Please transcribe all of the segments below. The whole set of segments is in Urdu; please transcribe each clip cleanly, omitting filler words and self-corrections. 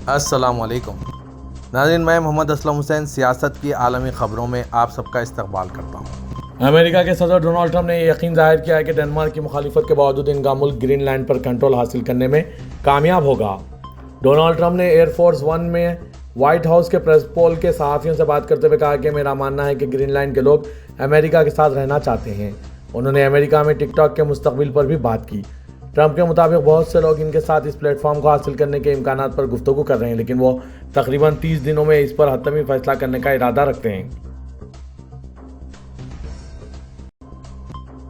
السلام علیکم ناظرین، میں محمد اسلم حسین سیاست کی عالمی خبروں میں آپ سب کا استقبال کرتا ہوں۔ امریکہ کے صدر ڈونلڈ ٹرمپ نے یہ یقین ظاہر کیا ہے کہ ڈنمارک کی مخالفت کے باوجود ان کا ملک گرین لینڈ پر کنٹرول حاصل کرنے میں کامیاب ہوگا۔ ڈونلڈ ٹرمپ نے ایئر فورس ون میں وائٹ ہاؤس کے پریس پول کے صحافیوں سے بات کرتے ہوئے کہا کہ میرا ماننا ہے کہ گرین لینڈ کے لوگ امریکہ کے ساتھ رہنا چاہتے ہیں۔ انہوں نے امریکہ میں ٹک ٹاک کے مستقبل پر بھی بات کی۔ ٹرمپ کے مطابق بہت سے لوگ ان کے ساتھ اس پلیٹ فارم کو حاصل کرنے کے امکانات پر گفتگو کر رہے ہیں، لیکن وہ تقریباً 30 دنوں میں اس پر حتمی فیصلہ کرنے کا ارادہ رکھتے ہیں۔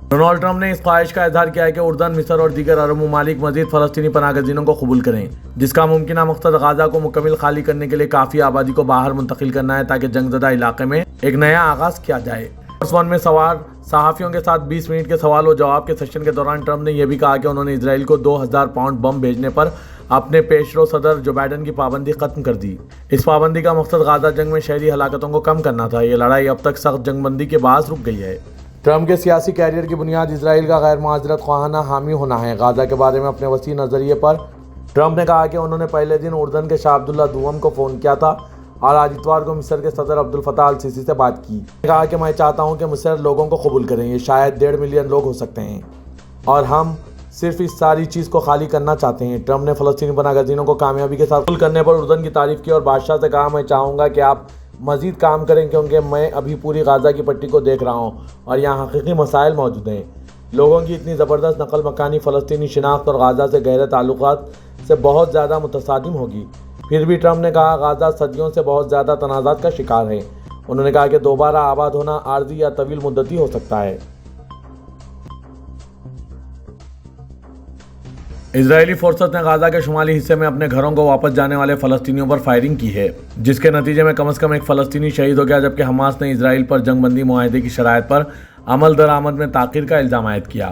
ڈونلڈ ٹرمپ نے اس خواہش کا اظہار کیا ہے کہ اردن، مصر اور دیگر عرب ممالک مزید فلسطینی پناہ گزینوں کو قبول کریں، جس کا ممکنہ مقصد غزہ کو مکمل خالی کرنے کے لیے کافی آبادی کو باہر منتقل کرنا ہے تاکہ جنگ زدہ علاقے میں ایک نیا آغاز کیا جائے۔ فورس ون میں سوار صحافیوں کے ساتھ 20 منٹ کے سوال و جواب کے سیشن کے دوران ٹرمپ نے یہ بھی کہا کہ انہوں نے اسرائیل کو 2000 پاؤنڈ بم بھیجنے پر اپنے پیشرو صدر جو بائیڈن کی پابندی ختم کر دی۔ اس پابندی کا مقصد غزہ جنگ میں شہری ہلاکتوں کو کم کرنا تھا۔ یہ لڑائی اب تک سخت جنگ بندی کے باعث رک گئی ہے۔ ٹرمپ کے سیاسی کیریئر کی بنیاد اسرائیل کا غیر معذرت خواہانہ حامی ہونا ہے۔ غزہ کے بارے میں اپنے وسیع نظریے پر ٹرمپ نے کہا کہ انہوں نے پہلے دن اردن کے شاہ عبداللہ دوم کو فون کیا تھا اور آج اتوار کو مصر کے صدر عبد الفتاح السیسی سے بات کی۔ کہا کہ میں چاہتا ہوں کہ مصر لوگوں کو قبول کریں، یہ شاید 1.5 ملین لوگ ہو سکتے ہیں اور ہم صرف اس ساری چیز کو خالی کرنا چاہتے ہیں۔ ٹرمپ نے فلسطینی پناہ گزینوں کو کامیابی کے ساتھ قبول کرنے پر اردن کی تعریف کی اور بادشاہ سے کہا میں چاہوں گا کہ آپ مزید کام کریں کیونکہ میں ابھی پوری غزہ کی پٹی کو دیکھ رہا ہوں اور یہاں حقیقی مسائل موجود ہیں۔ لوگوں کی اتنی زبردست نقل مکانی فلسطینی شناخت اور غزہ سے گہرے تعلقات سے بہت زیادہ متصادم ہوگی۔ پھر بھی ٹرمپ نے کہا غزہ صدیوں سے بہت زیادہ تنازعات کا شکار ہے۔ انہوں نے کہا کہ دوبارہ آباد ہونا عارضی یا طویل مدتی ہو سکتا ہے۔ اسرائیلی فورسز نے غزہ کے شمالی حصے میں اپنے گھروں کو واپس جانے والے فلسطینیوں پر فائرنگ کی ہے، جس کے نتیجے میں کم ایک فلسطینی شہید ہو گیا، جبکہ حماس نے اسرائیل پر جنگ بندی معاہدے کی شرائط پر عمل درآمد میں تاخیر کا الزام عائد کیا۔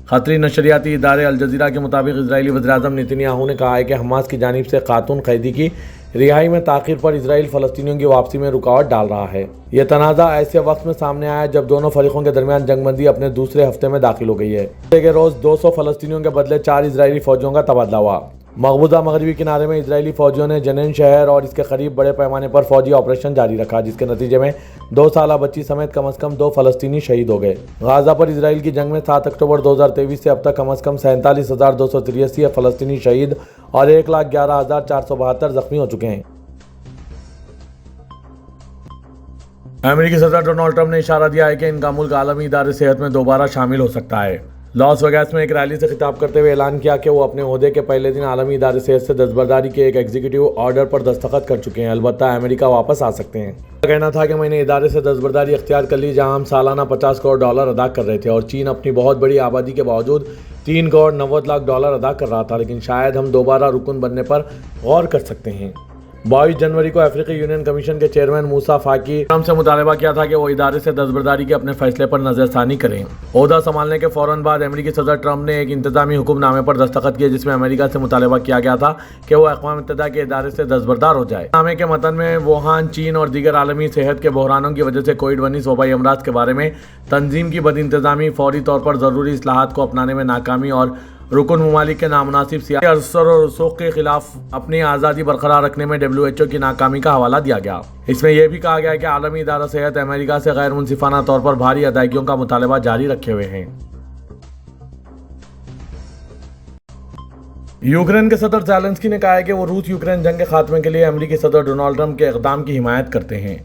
قطری نشریاتی ادارے الجزیرہ کے مطابق اسرائیلی وزیراعظم نیتن یاہو نے کہا ہے کہ حماس کی جانب سے خاتون قیدی کی رہائی میں تاخیر پر اسرائیل فلسطینیوں کی واپسی میں رکاوٹ ڈال رہا ہے۔ یہ تنازع ایسے وقت میں سامنے آیا جب دونوں فریقوں کے درمیان جنگ بندی اپنے دوسرے ہفتے میں داخل ہو گئی ہے۔ ہفتے کے روز 200 فلسطینیوں کے بدلے 4 اسرائیلی فوجیوں کا تبادلہ ہوا۔ مقبوضہ مغربی کنارے میں اسرائیلی فوجیوں نے جنین شہر اور اس کے قریب بڑے پیمانے پر فوجی آپریشن جاری رکھا، جس کے نتیجے میں 2 سالہ بچی سمیت کم از کم 2 فلسطینی شہید ہو گئے۔ غزہ پر اسرائیل کی جنگ میں 7 اکتوبر 2023 سے اب تک کم از کم 47,283 فلسطینی شہید اور 1,11,472 زخمی ہو چکے ہیں۔ امریکی صدر ڈونلڈ ٹرمپ نے اشارہ دیا ہے کہ ان کا ملک عالمی ادارے صحت میں دوبارہ شامل ہو سکتا ہے۔ لاس ویگاس میں ایک ریلی سے خطاب کرتے ہوئے اعلان کیا کہ وہ اپنے عہدے کے پہلے دن عالمی ادارے صحت سے دستبرداری کے ایک ایگزیکٹو آرڈر پر دستخط کر چکے ہیں، البتہ امریکہ واپس آ سکتے ہیں۔ ان کا کہنا تھا کہ میں نے ادارے سے دستبرداری اختیار کر لی جہاں ہم سالانہ $50 کروڑ ادا کر رہے تھے اور چین اپنی بہت بڑی آبادی کے باوجود $3 کروڑ 90 لاکھ ادا کر رہا تھا، لیکن شاید ہم دوبارہ رکن بننے پر غور کر سکتے ہیں۔ 22 جنوری کو افریقی یونین کمیشن کے چیئرمین موسیٰ فاقی ٹرمپ سے مطالبہ کیا تھا کہ وہ ادارے سے دستبرداری کے اپنے فیصلے پر نظر ثانی کریں۔ عہدہ سنبھالنے کے فوراً بعد امریکی صدر ٹرمپ نے ایک انتظامی حکم نامے پر دستخط کیے جس میں امریکہ سے مطالبہ کیا گیا تھا کہ وہ اقوام متحدہ کے ادارے سے دستبردار ہو جائے۔ نامے کے متن میں ووہان، چین اور دیگر عالمی صحت کے بحرانوں کی وجہ سے کووڈ-19 وبائی امراض کے بارے میں تنظیم کی بد انتظامی، فوری طور پر ضروری اصلاحات کو اپنانے میں ناکامی اور رکن ممالک کے نامناسب سیاسی اثر و رسوخ کے خلاف اپنی آزادی برقرار رکھنے میں WHO کی ناکامی کا حوالہ دیا گیا۔ اس میں یہ بھی کہا گیا کہ عالمی ادارہ صحت امریکہ سے غیر منصفانہ طور پر بھاری ادائیگیوں کا مطالبہ جاری رکھے ہوئے ہیں۔ یوکرین کے صدر زیلنسکی نے کہا ہے کہ وہ روس یوکرین جنگ کے خاتمے کے لیے امریکی صدر ڈونلڈ ٹرمپ کے اقدام کی حمایت کرتے ہیں۔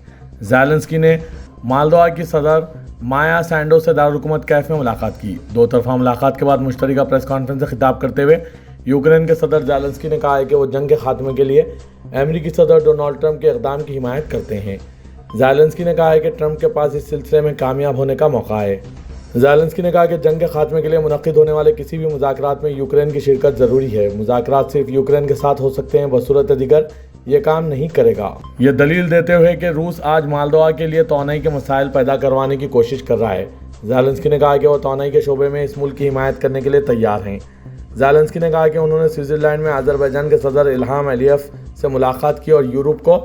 زیلنسکی نے مالدووا کی صدر مایا سینڈو سے دارالحکومت کیف میں ملاقات کی۔ 2 طرفہ ملاقات کے بعد مشترکہ پریس کانفرنس سے خطاب کرتے ہوئے یوکرین کے صدر زیلنسکی نے کہا ہے کہ وہ جنگ کے خاتمے کے لیے امریکی صدر ڈونلڈ ٹرمپ کے اقدام کی حمایت کرتے ہیں۔ زیلنسکی نے کہا ہے کہ ٹرمپ کے پاس اس سلسلے میں کامیاب ہونے کا موقع ہے۔ زیلنسکی نے کہا کہ جنگ کے خاتمے کے لیے منعقد ہونے والے کسی بھی مذاکرات میں یوکرین کی شرکت ضروری ہے۔ مذاکرات صرف یوکرین کے ساتھ ہو سکتے ہیں، بصورت دیگر یہ کام نہیں کرے گا۔ یہ دلیل دیتے ہوئے کہ روس آج مالدووا کے لیے توانائی کے مسائل پیدا کروانے کی کوشش کر رہا ہے، زیلنسکی نے کہا کہ وہ توانائی کے شعبے میں اس ملک کی حمایت کرنے کے لیے تیار ہیں۔ زیلنسکی نے کہا کہ انہوں نے سوئٹزرلینڈ میں آذربائیجان کے صدر الہام علیف سے ملاقات کی اور یورپ کو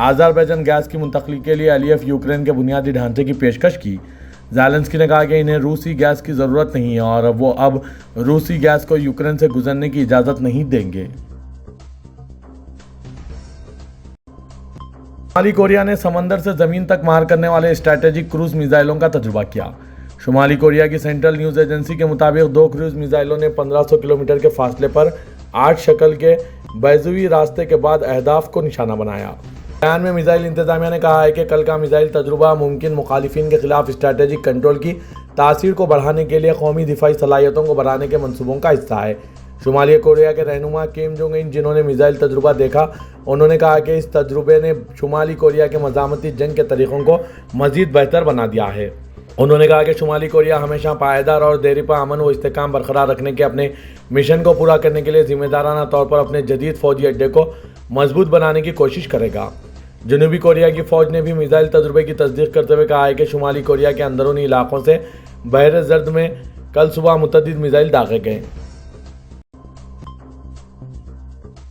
آذربائیجان گیس کی منتقلی کے لیے علیف یوکرین کے بنیادی ڈھانچے کی پیشکش کی۔ زیلنسکی نے کہا کہ انہیں روسی گیس کی ضرورت نہیں ہے اور وہ اب روسی گیس کو یوکرین سے گزرنے کی اجازت نہیں دیں گے۔ شمالی کوریا نے سمندر سے زمین تک مار کرنے والے اسٹریٹجک کروز میزائلوں کا تجربہ کیا۔ شمالی کوریا کی سینٹرل نیوز ایجنسی کے مطابق 2 کروز میزائلوں نے 1500 کلومیٹر کے فاصلے پر 8 شکل کے بیضوی راستے کے بعد اہداف کو نشانہ بنایا۔ بیان میں میزائل انتظامیہ نے کہا ہے کہ کل کا میزائل تجربہ ممکن مخالفین کے خلاف اسٹریٹجک کنٹرول کی تاثیر کو بڑھانے کے لیے قومی دفاعی صلاحیتوں کو بڑھانے کے منصوبوں کا حصہ ہے۔ شمالی کوریا کے رہنما کیم جونگ ان، جنہوں نے میزائل تجربہ دیکھا، انہوں نے کہا کہ اس تجربے نے شمالی کوریا کے مزاحمتی جنگ کے طریقوں کو مزید بہتر بنا دیا ہے۔ انہوں نے کہا کہ شمالی کوریا ہمیشہ پائیدار اور دیرپا امن و استحکام برقرار رکھنے کے اپنے مشن کو پورا کرنے کے لیے ذمہ دارانہ طور پر اپنے جدید فوجی اڈے کو مضبوط بنانے کی کوشش کرے گا۔ جنوبی کوریا کی فوج نے بھی میزائل تجربے کی تصدیق کرتے ہوئے کہا ہے کہ شمالی کوریا کے اندرونی علاقوں سے بحر زرد میں کل صبح متعدد میزائل داغے گئے۔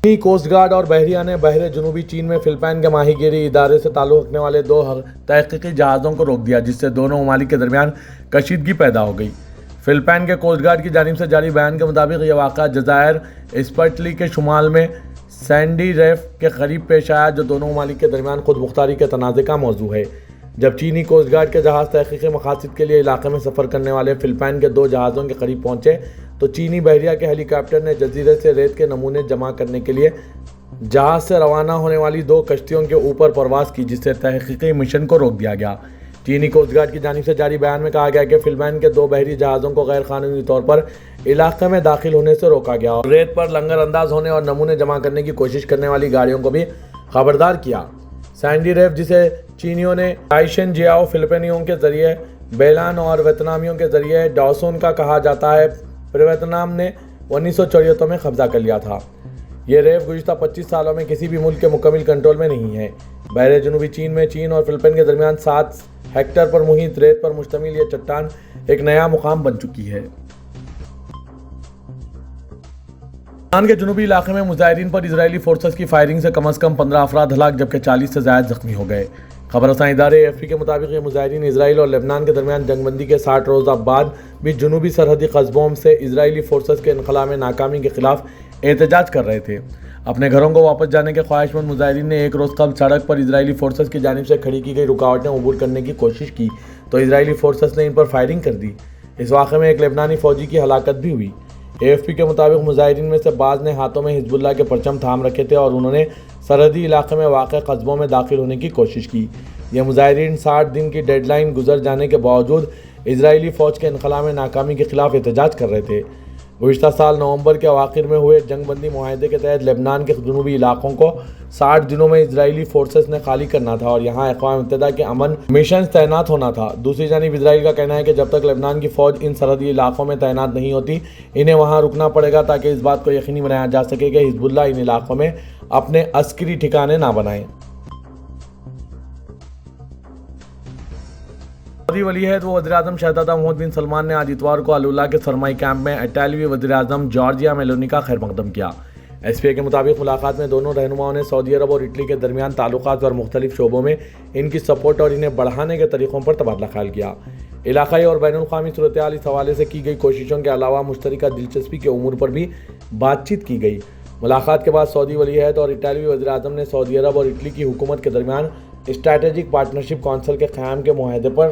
چینی کوسٹ گارڈ اور بحریہ نے بحر جنوبی چین میں فلپائن کے ماہی گیری ادارے سے تعلق رکھنے والے 2 تحقیقی جہازوں کو روک دیا، جس سے دونوں ممالک کے درمیان کشیدگی پیدا ہو گئی۔ فلپائن کے کوسٹ گارڈ کی جانب سے جاری بیان کے مطابق یہ واقعہ جزائر اسپرٹلی کے شمال میں سینڈی ریف کے قریب پیش آیا، جو دونوں ممالک کے درمیان خود مختاری کے تنازع کا موضوع ہے۔ جب چینی کوسٹ گارڈ کے جہاز تحقیقی مقاصد کے لیے علاقے میں سفر کرنے والے فلپائن کے 2 جہازوں کے قریب پہنچے تو چینی بحریہ کے ہیلی کاپٹر نے جزیرے سے ریت کے نمونے جمع کرنے کے لیے جہاز سے روانہ ہونے والی 2 کشتیوں کے اوپر پرواز کی، جس سے تحقیقی مشن کو روک دیا گیا۔ چینی کوسٹ گارڈ کی جانب سے جاری بیان میں کہا گیا کہ فلپائن کے 2 بحری جہازوں کو غیر قانونی طور پر علاقے میں داخل ہونے سے روکا گیا اور ریت پر لنگر انداز ہونے اور نمونے جمع کرنے کی کوشش کرنے والی گاڑیوں کو بھی خبردار کیا۔ سینڈی ریف، جسے چینیوں نے ٹائشن جیاؤ، فلپینیوں کے ذریعے بیلان اور ویتنامیوں کے ذریعے ڈاؤسون کا کہا جاتا ہے، ویتنام نے 1974 میں قبضہ کر لیا تھا۔ یہ ریف گزشتہ 25 سالوں میں کسی بھی ملک کے مکمل کنٹرول میں نہیں ہے۔ بحر جنوبی چین میں چین اور فلپائن کے درمیان 7 ہیکٹر پر محیط ریت پر مشتمل یہ چٹان ایک نیا مقام بن چکی ہے۔ لبنان کے جنوبی علاقے میں مظاہرین پر اسرائیلی فورسز کی فائرنگ سے کم از کم 15 افراد ہلاک جبکہ 40 سے زائد زخمی ہو گئے۔ خبر رساں ادارے AFP کے مطابق یہ مظاہرین اسرائیل اور لبنان کے درمیان جنگ بندی کے 60 روزہ بعد بھی جنوبی سرحدی قصبوں سے اسرائیلی فورسز کے انخلا میں ناکامی کے خلاف احتجاج کر رہے تھے۔ اپنے گھروں کو واپس جانے کے خواہش مند مظاہرین نے 1 روز قبل سڑک پر اسرائیلی فورسز کی جانب سے کھڑی کی گئی رکاوٹیں عبور کرنے کی کوشش کی تو اسرائیلی فورسز نے ان پر فائرنگ کر دی۔ اس واقعے میں ایک لبنانی فوجی کی ہلاکت بھی ہوئی۔ AFP کے مطابق مظاہرین میں سے بعض نے ہاتھوں میں حزب اللہ کے پرچم تھام رکھے تھے اور انہوں نے سرحدی علاقے میں واقع قصبوں میں داخل ہونے کی کوشش کی۔ یہ مظاہرین 60 دن کی ڈیڈ لائن گزر جانے کے باوجود اسرائیلی فوج کے انخلا میں ناکامی کے خلاف احتجاج کر رہے تھے۔ گزشتہ سال نومبر کے اواخر میں ہوئے جنگ بندی معاہدے کے تحت لبنان کے جنوبی علاقوں کو 60 دنوں میں اسرائیلی فورسز نے خالی کرنا تھا اور یہاں اقوام متحدہ کے امن مشن تعینات ہونا تھا۔ دوسری جانب اسرائیل کا کہنا ہے کہ جب تک لبنان کی فوج ان سرحدی علاقوں میں تعینات نہیں ہوتی، انہیں وہاں رکنا پڑے گا تاکہ اس بات کو یقینی بنایا جا سکے کہ حزب اللہ ان علاقوں میں اپنے عسکری ٹھکانے نہ بنائیں۔ سعودی ولی عہد و وزیراعظم شہزادہ محمد بن سلمان نے آج اتوار کو الولا کے سرمائی کیمپ میں اٹالوی وزیراعظم جارجیا میلونی کا خیر مقدم کیا۔ SPA کے مطابق ملاقات میں دونوں رہنماؤں نے سعودی عرب اور اٹلی کے درمیان تعلقات اور مختلف شعبوں میں ان کی سپورٹ اور انہیں بڑھانے کے طریقوں پر تبادلہ خیال کیا۔ علاقائی اور بین الاقوامی صورتحال اس حوالے سے کی گئی کوششوں کے علاوہ مشترکہ دلچسپی کے امور پر بھی بات چیت کی گئی۔ ملاقات کے بعد سعودی ولی عہد اور اٹالوی وزیراعظم نے سعودی عرب اور اٹلی کی حکومت کے درمیان اسٹریٹجک پارٹنرشپ کونسل کے قیام کے معاہدے پر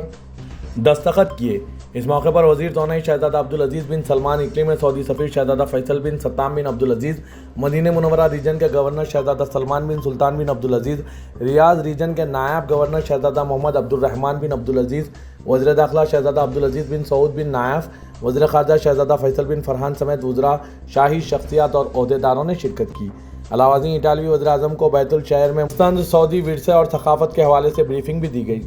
دستخط کیے۔ اس موقع پر وزیر توانائی شہزادہ عبدالعزیز بن سلمان، اٹلی میں سعودی سفیر شہزادہ فیصل بن ستام بن عبدالعزیز، مدینہ منورہ ریجن کے گورنر شہزادہ سلمان بن سلطان بن عبدالعزیز، ریاض ریجن کے نائب گورنر شہزادہ محمد عبد الرحمن بن عبدالعزیز، وزیر داخلہ شہزادہ عبدالعزیز بن سعود بن نائف، وزیر خارجہ شہزادہ فیصل بن فرحان سمیت وزراء، شاہی شخصیات اور عہدیداروں نے شرکت کی۔ علاوہ ازیں اٹالوی وزیراعظم کو بیت الشعر میں مستند سعودی ورثے اور ثقافت کے حوالے سے بریفنگ بھی دی گئی۔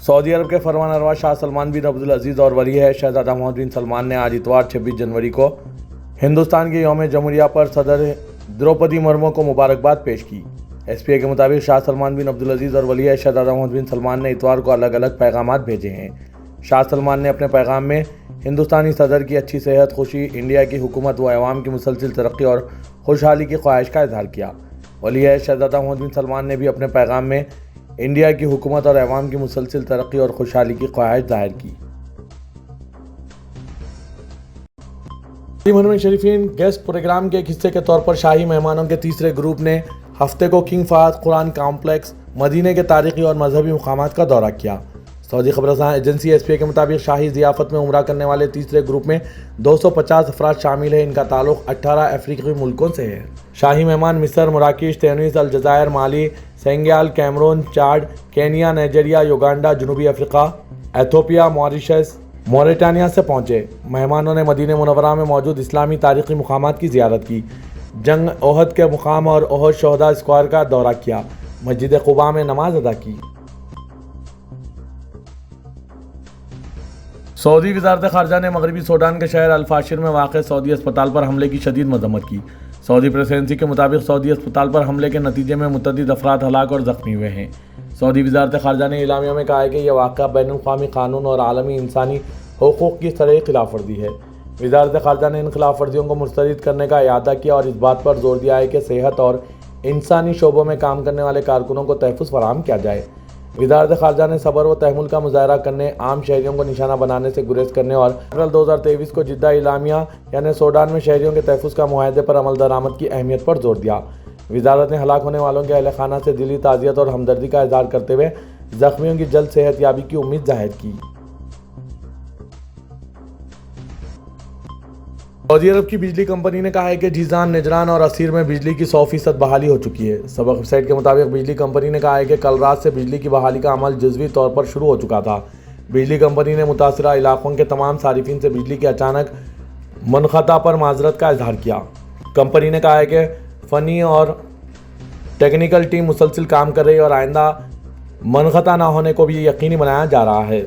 سعودی عرب کے فرمان روا شاہ سلمان بن عبدالعزیز اور ولی عہد شہزادہ محمد بن سلمان نے آج اتوار 26 جنوری کو ہندوستان کے یوم جمہوریہ پر صدر دروپدی مرمو کو مبارکباد پیش کی۔ SPA کے مطابق شاہ سلمان بن عبدالعزیز اور ولی عہد شہزادہ محمد بن سلمان نے اتوار کو الگ الگ پیغامات بھیجے ہیں۔ شاہ سلمان نے اپنے پیغام میں ہندوستانی صدر کی اچھی صحت، خوشی، انڈیا کی حکومت و عوام کی مسلسل ترقی اور خوشحالی کی خواہش کا اظہار کیا۔ ولی عہد شہزادہ محمد بن سلمان نے بھی اپنے پیغام میں انڈیا کی حکومت اور عوام کی مسلسل ترقی اور خوشحالی کی خواہش ظاہر کی۔ محرم شریفین گیسٹ پروگرام کے ایک حصے کے طور پر شاہی مہمانوں کے تیسرے گروپ نے ہفتے کو کنگ فہد قرآن کمپلیکس مدینے کے تاریخی اور مذہبی مقامات کا دورہ کیا۔ سعودی خبررساں ایجنسی ایس پی اے کے مطابق شاہی ضیافت میں عمرہ کرنے والے تیسرے گروپ میں 250 افراد شامل ہیں۔ ان کا تعلق 18 افریقی ملکوں سے ہے۔ شاہی مہمان مصر، مراکش، تیونس، الجزائر، Mali, Senegal, Cameroon, Chad, Kenya, Nigeria, Uganda, جنوبی افریقہ، ایتھوپیا، موریشس، موریٹانیا سے پہنچے۔ مہمانوں نے مدینہ منورہ میں موجود اسلامی تاریخی مقامات کی زیارت کی، جنگ احد کے مقام اور احد شہداء اسکوائر کا دورہ کیا، مسجد قباء میں نماز ادا کی۔ سعودی وزارت خارجہ نے مغربی سوڈان کے شہر الفاشر میں واقع سعودی اسپتال پر حملے کی شدید مذمت کی۔ سعودی پریس ایجنسی کے مطابق سعودی اسپتال پر حملے کے نتیجے میں متعدد افراد ہلاک اور زخمی ہوئے ہیں۔ سعودی وزارت خارجہ نے اعلامیہ میں کہا ہے کہ یہ واقعہ بین الاقوامی قانون اور عالمی انسانی حقوق کی سرعی خلاف ورزی ہے۔ وزارت خارجہ نے ان خلاف ورزیوں کو مسترد کرنے کا اعادہ کیا اور اس بات پر زور دیا ہے کہ صحت اور انسانی شعبوں میں کام کرنے والے کارکنوں کو تحفظ فراہم کیا جائے۔ وزارت خارجہ نے صبر و تحمل کا مظاہرہ کرنے، عام شہریوں کو نشانہ بنانے سے گریز کرنے اور اپریل 2023 کو جدہ اعلامیہ یعنی سوڈان میں شہریوں کے تحفظ کا معاہدے پر عمل درآمد کی اہمیت پر زور دیا۔ وزارت نے ہلاک ہونے والوں کے اہل خانہ سے دلی تعزیت اور ہمدردی کا اظہار کرتے ہوئے زخمیوں کی جلد صحت یابی کی امید ظاہر کی۔ سعودی عرب کی بجلی کمپنی نے کہا ہے کہ جیزان، نجران اور عسیر میں بجلی کی 100% بحالی ہو چکی ہے۔ سبق ویب سائٹ کے مطابق بجلی کمپنی نے کہا ہے کہ کل رات سے بجلی کی بحالی کا عمل جزوی طور پر شروع ہو چکا تھا۔ بجلی کمپنی نے متاثرہ علاقوں کے تمام صارفین سے بجلی کے اچانک منقطع پر معذرت کا اظہار کیا۔ کمپنی نے کہا ہے کہ فنی اور ٹیکنیکل ٹیم مسلسل کام کر رہی ہے اور آئندہ منقطع نہ ہونے کو بھی یقینی بنایا جا رہا ہے۔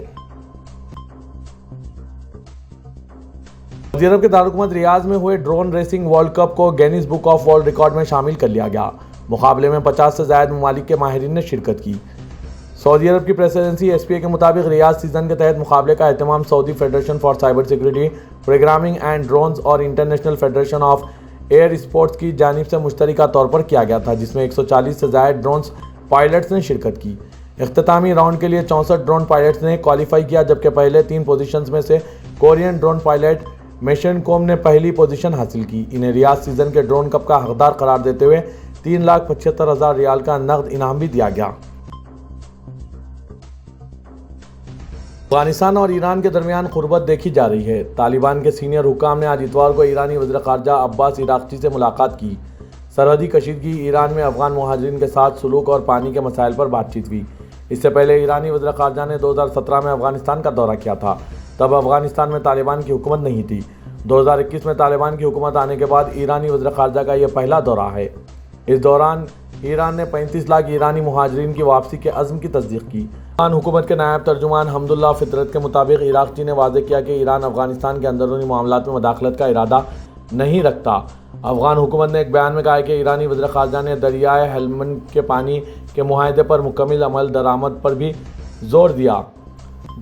سعودی عرب کے دارالحکومت ریاض میں ہوئے ڈرون ریسنگ ورلڈ کپ کو Guinness book of world record میں شامل کر لیا گیا۔ مقابلے میں 50 سے زائد ممالک کے ماہرین نے شرکت کی۔ سعودی عرب کی press agency S P A کے مطابق ریاض سیزن کے تحت مقابلے کا اہتمام Saudi federation for cyber security, programming and drones اور international federation of air sports کی جانب سے مشترکہ طور پر کیا گیا تھا، جس میں 140 سے زائد ڈرونز پائلٹس نے شرکت کی۔ اختتامی راؤنڈ کے لیے 64 ڈرون پائلٹس نے کوالیفائی کیا، جبکہ پہلے 3 پوزیشنز میں سے کورین ڈرون پائلٹ میشن کوم نے پہلی پوزیشن حاصل کی۔ انہیں ریاض سیزن کے ڈرون کپ کا حقدار قرار دیتے ہوئے 3,75,000 ریال کا نقد انعام بھی دیا گیا۔ افغانستان اور ایران کے درمیان قربت دیکھی جا رہی ہے۔ طالبان کے سینئر حکام نے آج اتوار کو ایرانی وزیر خارجہ عباس عراقچی سے ملاقات کی۔ سرحدی کشیدگی، ایران میں افغان مہاجرین کے ساتھ سلوک اور پانی کے مسائل پر بات چیت ہوئی۔ اس سے پہلے ایرانی وزیر خارجہ نے 2017 میں افغانستان کا دورہ کیا تھا۔ تب افغانستان میں طالبان کی حکومت نہیں تھی۔ 2021 میں طالبان کی حکومت آنے کے بعد ایرانی وزیر خارجہ کا یہ پہلا دورہ ہے۔ اس دوران ایران نے 35 لاکھ ایرانی مہاجرین کی واپسی کے عزم کی تصدیق کی۔ افغان حکومت کے نائب ترجمان حمداللہ فطرت کے مطابق عراقچی نے واضح کیا کہ ایران افغانستان کے اندرونی معاملات میں مداخلت کا ارادہ نہیں رکھتا۔ افغان حکومت نے ایک بیان میں کہا کہ ایرانی وزیر خارجہ نے دریائے ہلمند کے پانی کے معاہدے پر مکمل عمل درآمد پر بھی زور دیا،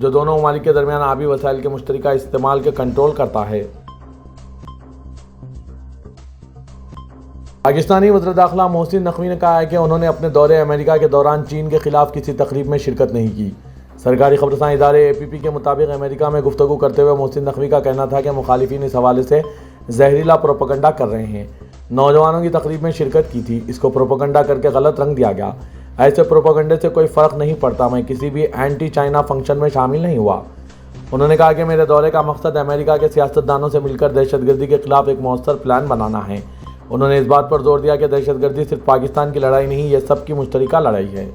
جو دونوں ممالک کے درمیان آبی وسائل کے مشترکہ استعمال کے کنٹرول کرتا ہے۔ پاکستانی وزیر داخلہ محسن نقوی نے کہا ہے کہ انہوں نے اپنے دورے امریکہ کے دوران چین کے خلاف کسی تقریب میں شرکت نہیں کی۔ سرکاری خبررساں ادارے APP کے مطابق امریکہ میں گفتگو کرتے ہوئے محسن نقوی کا کہنا تھا کہ مخالفین اس حوالے سے زہریلا پروپیگنڈا کر رہے ہیں۔ نوجوانوں کی تقریب میں شرکت کی تھی، اس کو پروپیگنڈا کر کے غلط رنگ دیا گیا۔ ایسے پروپیگنڈے سے کوئی فرق نہیں پڑتا، میں کسی بھی اینٹی چائنا فنکشن میں شامل نہیں ہوا۔ انہوں نے کہا کہ میرے دورے کا مقصد امریکہ کے سیاستدانوں سے مل کر دہشت گردی کے خلاف ایک مؤثر پلان بنانا ہے۔ انہوں نے اس بات پر زور دیا کہ دہشت گردی صرف پاکستان کی لڑائی نہیں، یہ سب کی مشترکہ لڑائی ہے۔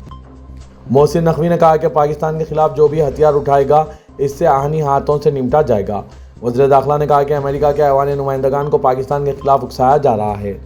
محسن نقوی نے کہا کہ پاکستان کے خلاف جو بھی ہتھیار اٹھائے گا، اس سے آہنی ہاتھوں سے نمٹا جائے گا۔ وزیر داخلہ نے کہا کہ امریکہ کے ایوان نمائندگان کو پاکستان کے خلاف اکسایا جا رہا ہے۔